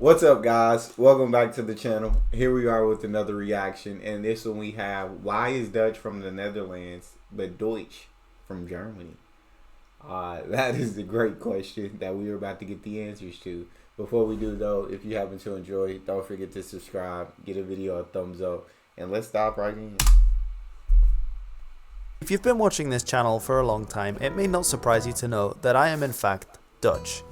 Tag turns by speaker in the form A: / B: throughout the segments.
A: What's up, guys? Welcome back to the channel. Here we are with another reaction, and this one we have, why is Dutch from the Netherlands but Deutsch from Germany? That is a great question that we are about to get the answers to. Before we do though, if you happen to enjoy, don't forget to subscribe, give a video a thumbs up, and let's dive right in.
B: If you've been watching this channel for a long time, it may not surprise you to know that I am in fact Dutch.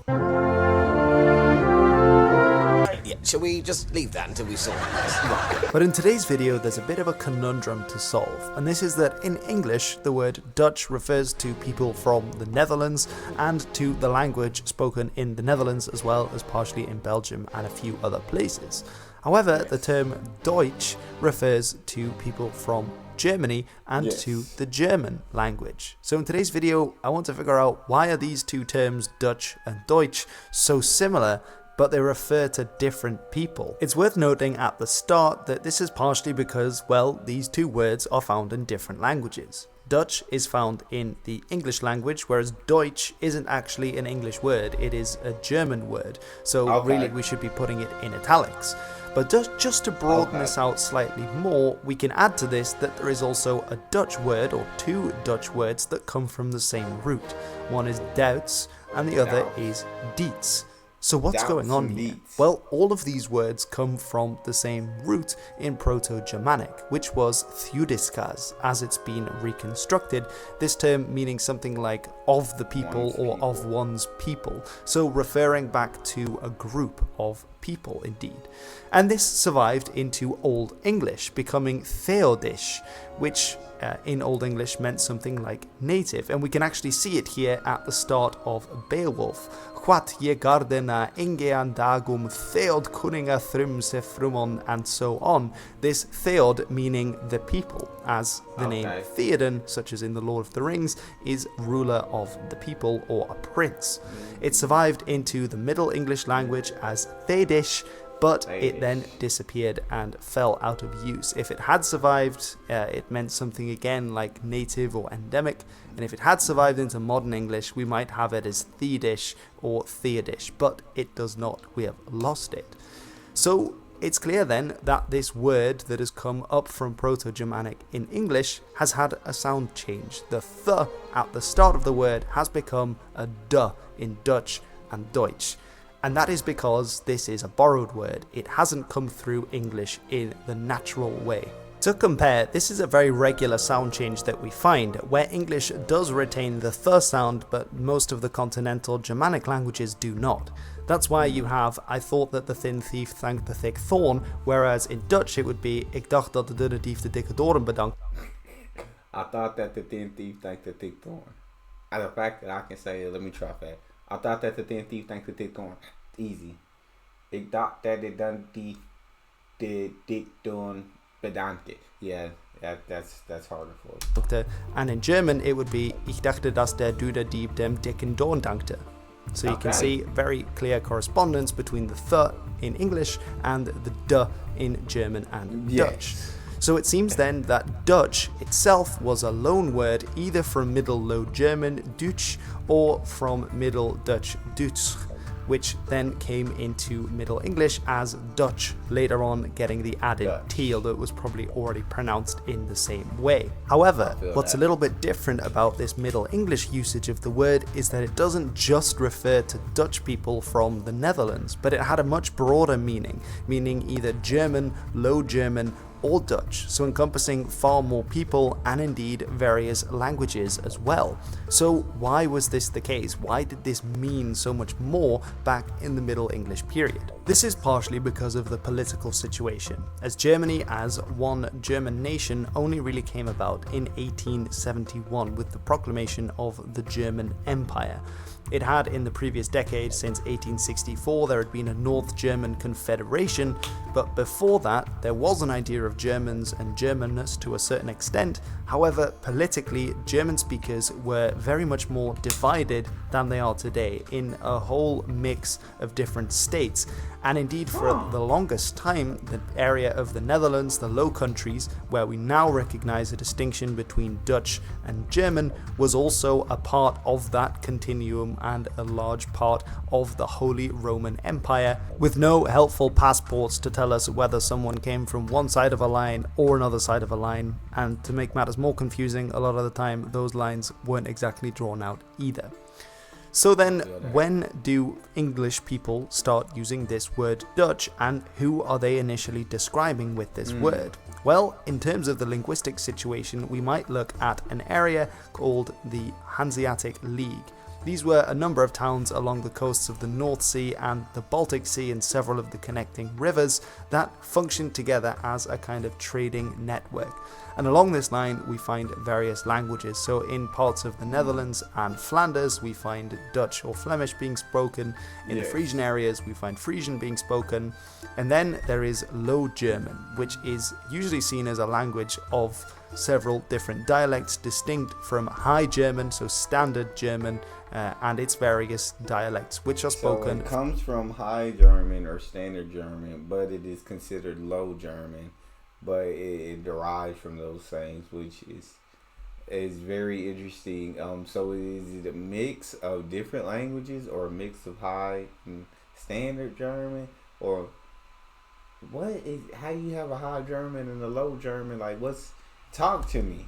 C: Yeah, shall we just leave that until we sort this?
B: But in today's video there's a bit of a conundrum to solve, and this is that in English the word Dutch refers to people from the Netherlands and to the language spoken in the Netherlands as well as partially in Belgium and a few other places. However, the term Deutsch refers to people from Germany and to the German language. So in today's video I want to figure out, why are these two terms Dutch and Deutsch so similar, but they refer to different people? It's worth noting at the start that this is partially because, well, these two words are found in different languages. Dutch is found in the English language, whereas Deutsch isn't actually an English word, it is a German word. So really we should be putting it in italics. But just to broaden this out slightly more, we can add to this that there is also a Dutch word, or two Dutch words, that come from the same root. One is Duits and the other is Dietz. So what's going on here? Well, all of these words come from the same root in Proto-Germanic, which was Theudiscas, as it's been reconstructed, this term meaning something like of the people or of one's people, so referring back to a group of people indeed. And this survived into Old English, becoming Theodish, which in Old English meant something like native, and we can actually see it here at the start of Beowulf. What je gardena ingean dagum Theod kuninga thrumse frumon, and so on. This Theod meaning the people, as the name Theoden, such as in the Lord of the Rings, is ruler of the people or a prince. It survived into the Middle English language as Thedish, but it then disappeared and fell out of use. If it had survived, it meant something again like native or endemic, and if it had survived into modern English, we might have it as Thedish or Theodish, but it does not. We have lost it. So it's clear then that this word that has come up from Proto-Germanic in English has had a sound change. The th at the start of the word has become a d in Dutch and Deutsch. And that is because this is a borrowed word. It hasn't come through English in the natural way. To compare, this is a very regular sound change that we find, where English does retain the th sound, but most of the continental Germanic languages do not. That's why you have, I thought that the thin thief thanked the thick thorn, whereas in Dutch it would be, ik dacht dat de dunne dief de dikke doorn bedankt.
A: I thought that the thin thief thanked the thick thorn. And the fact that I can say it, let me try that. I thought that the thin thief thanked the thick thorn. Easy. Ik dacht dat de dunne thief de dik doorn bedankte. Yeah, that's harder for it.
B: And in German it would be, ich dachte dass der Dude dieb dem dicken Dorn dankte. So you can see very clear correspondence between the th in English and the d in German and Dutch. So it seems then that Dutch itself was a loan word either from Middle Low German Deutsch or from Middle Dutch Duits, which then came into Middle English as Dutch, later on getting the added T, although it was probably already pronounced in the same way. However, what's a little bit different about this Middle English usage of the word is that it doesn't just refer to Dutch people from the Netherlands, but it had a much broader meaning either German, Low German, or Dutch, so encompassing far more people and indeed various languages as well. So why was this the case? Why did this mean so much more back in the Middle English period? This is partially because of the political situation, as Germany as one German nation only really came about in 1871 with the proclamation of the German Empire. It had in the previous decade, since 1864, there had been a North German Confederation, but before that there was an idea of of Germans and Germanness to a certain extent. However, politically, German speakers were very much more divided than they are today in a whole mix of different states. And indeed, for the longest time, the area of the Netherlands, the Low Countries, where we now recognize a distinction between Dutch and German, was also a part of that continuum and a large part of the Holy Roman Empire, with no helpful passports to tell us whether someone came from one side of a line or another side of a line. And to make matters more confusing, a lot of the time those lines weren't exactly drawn out either. So then, when do English people start using this word Dutch, and who are they initially describing with this word? Well, in terms of the linguistic situation, we might look at an area called the Hanseatic League. These were a number of towns along the coasts of the North Sea and the Baltic Sea and several of the connecting rivers that functioned together as a kind of trading network. And along this line, we find various languages. So in parts of the Netherlands and Flanders, we find Dutch or Flemish being spoken. In the Frisian areas, we find Frisian being spoken. And then there is Low German, which is usually seen as a language of several different dialects distinct from High German, so Standard German, and its various dialects, which are spoken.
A: So it comes from High German or Standard German, but it is considered Low German. But it derives from those things, which is very interesting. So is it a mix of different languages, or a mix of High and Standard German, or what is? How do you have a High German and a Low German? Like, what's? Talk to me.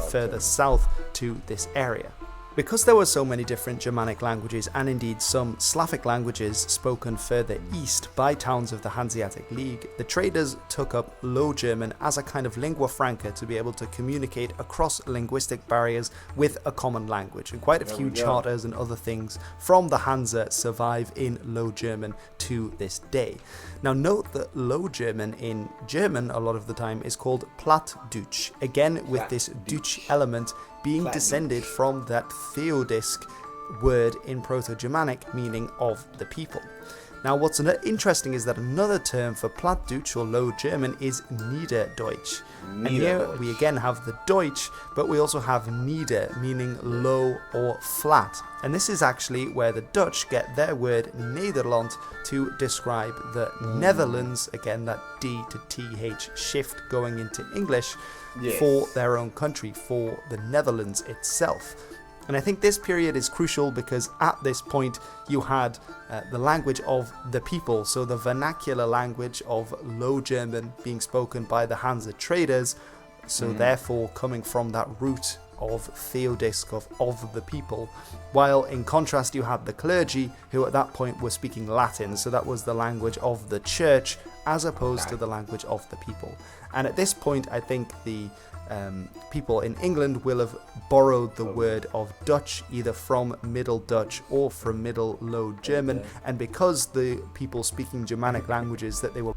B: Further south to this area. Because there were so many different Germanic languages, and indeed some Slavic languages spoken further east by towns of the Hanseatic League, the traders took up Low German as a kind of lingua franca to be able to communicate across linguistic barriers with a common language. And quite a few charters and other things from the Hansa survive in Low German to this day. Now note that Low German in German a lot of the time is called Plattdeutsch, again with this Deutsch element being descended from that Theodisk word in Proto-Germanic meaning of the people. Now what's interesting is that another term for Plattdeutsch or Low German is Niederdeutsch. And here we again have the Deutsch, but we also have Nieder, meaning low or flat. And this is actually where the Dutch get their word Nederland to describe the Netherlands, again that D to TH shift going into English, for their own country, for the Netherlands itself. And I think this period is crucial because at this point you had the language of the people, so the vernacular language of Low German being spoken by the Hansa traders, so therefore coming from that root of Theodisk, of the people, while in contrast you had the clergy who at that point were speaking Latin, so that was the language of the church as opposed to the language of the people. And at this point I think the people in England will have borrowed the word of Dutch either from Middle Dutch or from Middle Low German, and because the people speaking Germanic languages that they were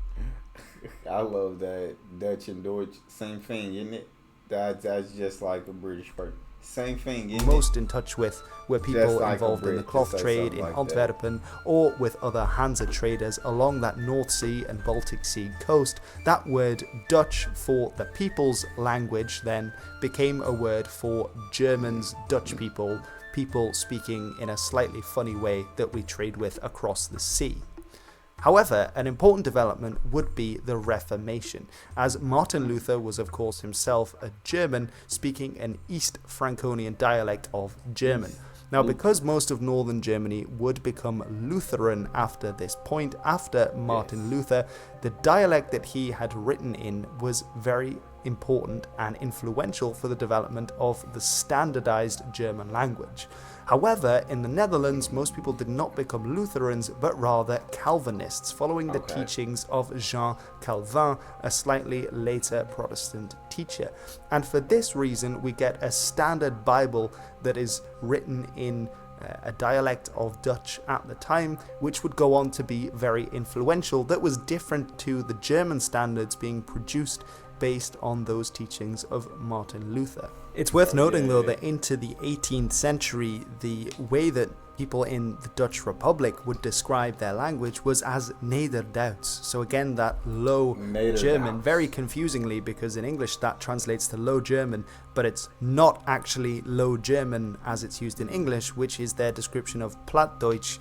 A: I love that Dutch and Deutsch, same thing, isn't it? That's just like a British person. Same thing, isn't
B: most
A: it?
B: in touch with were people
A: like
B: involved in the cloth trade in
A: like
B: Antwerpen or with other Hansa traders along that North Sea and Baltic Sea coast. That word Dutch for the people's language then became a word for Germans, Dutch people speaking in a slightly funny way that we trade with across the sea. However, an important development would be the Reformation, as Martin Luther was of course himself a German speaking an East Franconian dialect of German. Now, because most of northern Germany would become Lutheran after this point, after Martin Luther, the dialect that he had written in was very important and influential for the development of the standardized German language. However, in the Netherlands, most people did not become Lutherans, but rather Calvinists, following the teachings of Jean Calvin, a slightly later Protestant teacher. And for this reason, we get a standard Bible that is written in a dialect of Dutch at the time, which would go on to be very influential, that was different to the German standards being produced based on those teachings of Martin Luther. It's worth noting, though, that into the 18th century, the way that people in the Dutch Republic would describe their language was as Nederduits. So again, that low German, very confusingly, because in English that translates to Low German, but it's not actually Low German as it's used in English, which is their description of Plattdeutsch,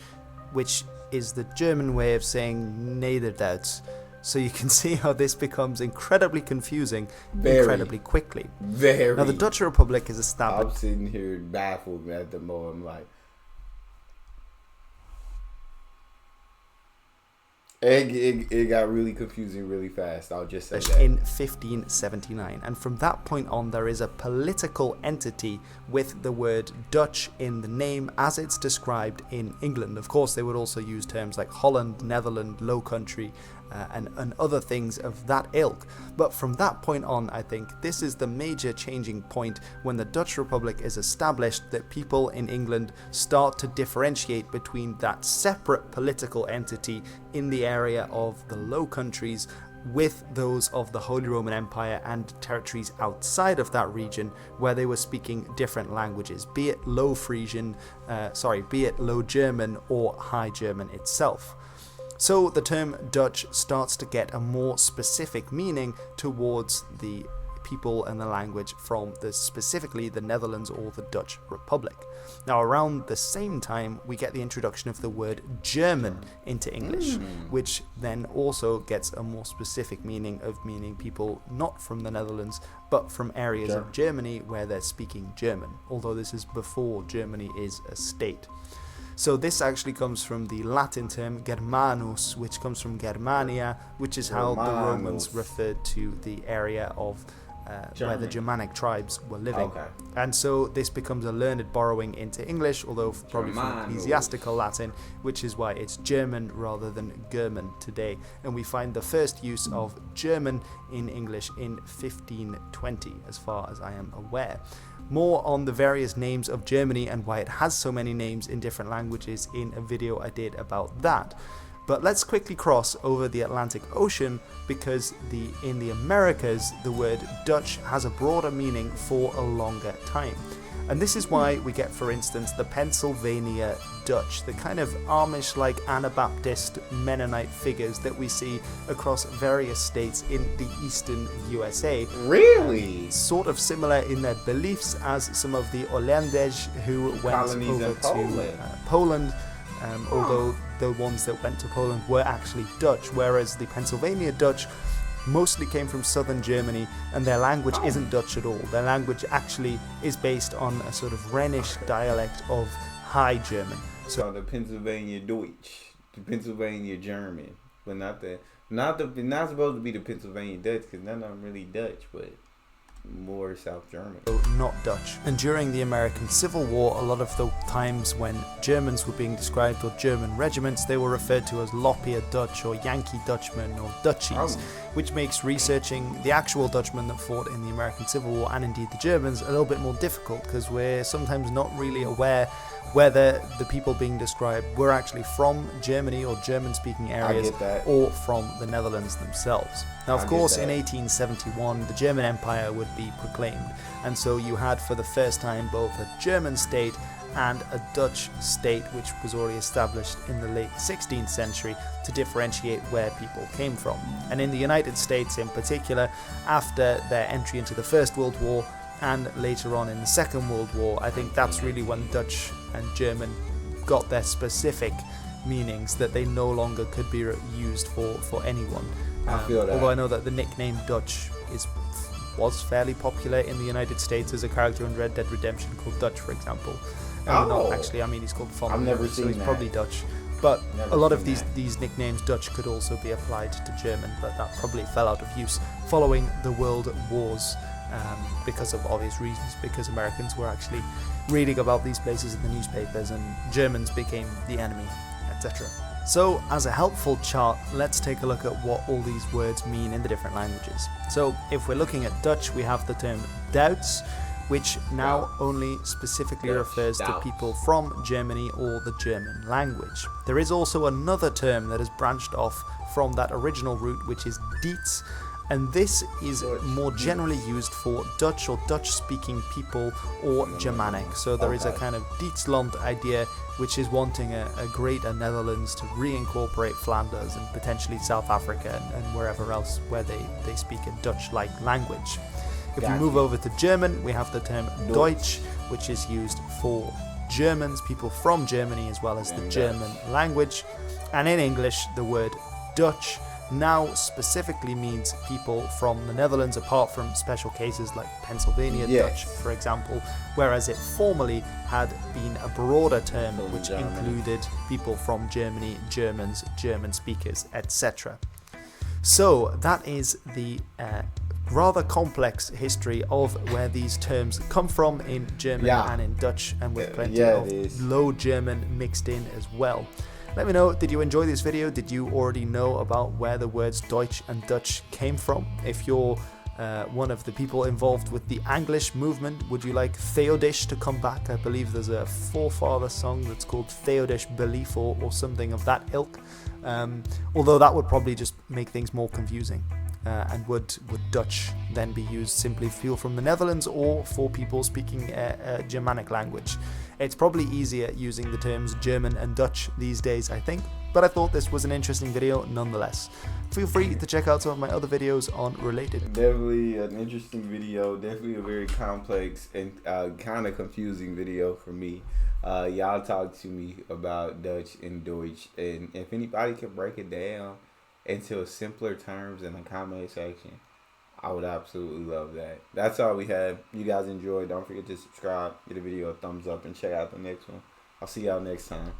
B: which is the German way of saying Nederduits. So you can see how this becomes incredibly confusing incredibly quickly. Now the Dutch Republic is established.
A: I'm sitting here baffled at the moment. I'm like, it got really confusing really fast. I'll just say that.
B: In 1579, and from that point on there is a political entity with the word Dutch in the name as it's described in England. Of course, they would also use terms like Holland, Netherlands, Low Country, and other things of that ilk. But from that point on, I think this is the major changing point when the Dutch Republic is established, that people in England start to differentiate between that separate political entity in the area of the Low Countries with those of the Holy Roman Empire and territories outside of that region where they were speaking different languages, be it Low Frisian, be it Low German or High German itself. So the term Dutch starts to get a more specific meaning towards the people and the language from specifically the Netherlands or the Dutch Republic. Now around the same time we get the introduction of the word German into English, which then also gets a more specific meaning of meaning people not from the Netherlands but from areas of Germany where they're speaking German, although this is before Germany is a state. So this actually comes from the Latin term Germanus, which comes from Germania, which is how the Romans referred to the area of where the Germanic tribes were living. And so this becomes a learned borrowing into English, although probably from ecclesiastical Latin, which is why it's German rather than German today. And we find the first use of German in English in 1520, as far as I am aware. More on the various names of Germany and why it has so many names in different languages in a video I did about that. But let's quickly cross over the Atlantic Ocean, because in the Americas the word Dutch has a broader meaning for a longer time. And this is why we get, for instance, the Pennsylvania Dutch, the kind of Amish-like Anabaptist Mennonite figures that we see across various states in the eastern USA.
A: Really?
B: Sort of similar in their beliefs as some of the Hollanders who went over to Poland. Although the ones that went to Poland were actually Dutch, whereas the Pennsylvania Dutch mostly came from southern Germany, and their language isn't Dutch at all. Their language actually is based on a sort of Rhenish dialect of High German.
A: So the Pennsylvania Deutsch, the Pennsylvania German, but not supposed to be the Pennsylvania Dutch, because none of them really Dutch, but more South German.
B: Not Dutch. And during the American Civil War, a lot of the times when Germans were being described, or German regiments, they were referred to as Lop-Ear Dutch or Yankee Dutchmen or Dutchies, which makes researching the actual Dutchmen that fought in the American Civil War, and indeed the Germans, a little bit more difficult, because we're sometimes not really aware whether the people being described were actually from Germany or German-speaking areas or from the Netherlands themselves. Now, of course, in 1871, the German Empire would be proclaimed, and so you had for the first time both a German state and a Dutch state, which was already established in the late 16th century to differentiate where people came from. And in the United States in particular, after their entry into the First World War, and later on in the Second World War, I think that's really when Dutch and German got their specific meanings that they no longer could be used for anyone.
A: I feel that.
B: Although I know that the nickname Dutch was fairly popular in the United States. As a character in Red Dead Redemption called Dutch, for example. Not actually, I mean he's called Font.
A: I've never
B: so
A: seen
B: he's
A: that.
B: Probably Dutch. But
A: Never
B: a lot of
A: seen
B: these nicknames Dutch could also be applied to German, but that probably fell out of use following the World Wars. Because of obvious reasons, because Americans were actually reading about these places in the newspapers and Germans became the enemy, etc. So, as a helpful chart, let's take a look at what all these words mean in the different languages. So, if we're looking at Dutch, we have the term Duits, which now only specifically refers to people from Germany or the German language. There is also another term that has branched off from that original root, which is Dietz, And this is more generally used for Dutch or Dutch-speaking people or Germanic. So there is a kind of Duitsland idea, which is wanting a greater Netherlands to reincorporate Flanders and potentially South Africa and wherever else where they speak a Dutch-like language. If we move over to German, we have the term Deutsch, which is used for Germans, people from Germany, as well as the German language. And in English, the word Dutch now specifically means people from the Netherlands, apart from special cases like Pennsylvania Dutch, for example, whereas it formerly had been a broader term which included people from Germany, Germans, German speakers, etc. So that is the rather complex history of where these terms come from in German and in Dutch, and with plenty of Low German mixed in as well. Let me know, did you enjoy this video? Did you already know about where the words Deutsch and Dutch came from? If you're one of the people involved with the Anglish movement, would you like Theodish to come back? I believe there's a forefather song that's called Theodish Belief or something of that ilk. Although that would probably just make things more confusing. And would Dutch then be used simply for people from the Netherlands or for people speaking a Germanic language? It's probably easier using the terms German and Dutch these days, I think, but I thought this was an interesting video nonetheless. Feel free to check out some of my other videos on related.
A: Definitely an interesting video, definitely a very complex and kind of confusing video for me. Y'all talk to me about Dutch and Deutsch, and if anybody can break it down into simpler terms in the comment section, I would absolutely love that. That's all we have. You guys enjoy. Don't forget to subscribe, give the video a thumbs up, and check out the next one. I'll see y'all next time.